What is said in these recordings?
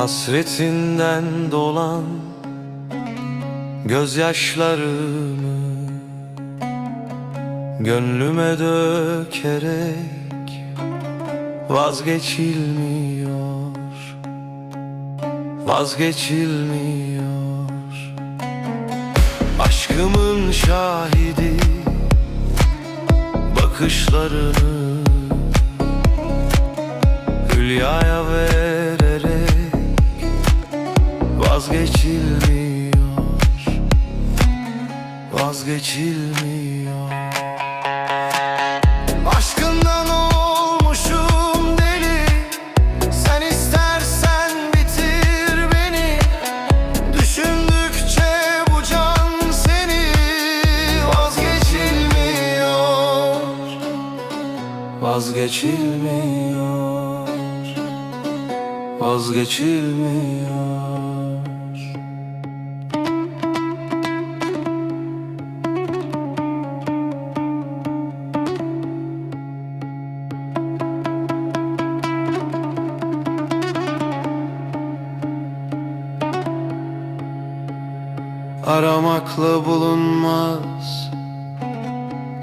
Hasretinden dolan gözyaşlarımı gönlüme dökerek vazgeçilmiyor, vazgeçilmiyor. Aşkımın şahidi bakışlarını hülyaya vererek vazgeçilmiyor, vazgeçilmiyor. Aşkından olmuşum deli, sen istersen bitir beni. Düşündükçe bu can seni vazgeçilmiyor, vazgeçilmiyor, vazgeçilmiyor. Aramakla bulunmaz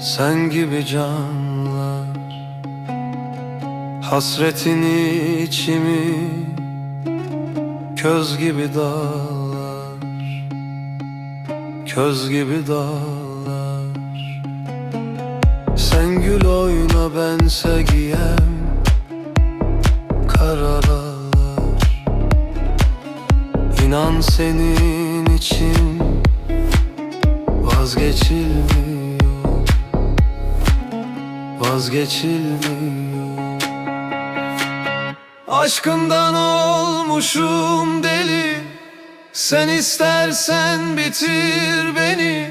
sen gibi canlar, hasretini içimi köz gibi dağlar, köz gibi dağlar. Sen gül oyna bense giyem karalar. İnan senin için vazgeçilmiyor, vazgeçilmiyor. Aşkından olmuşum deli, sen istersen bitir beni.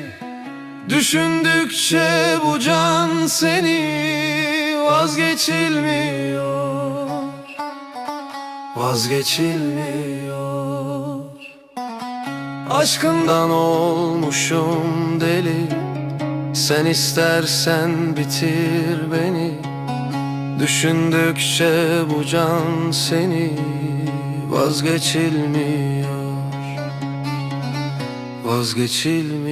Düşündükçe bu can seni vazgeçilmiyor, vazgeçilmiyor. Aşkından olmuşum deli, sen istersen bitir beni. Düşündükçe bu can seni vazgeçilmiyor, vazgeçilmiyor.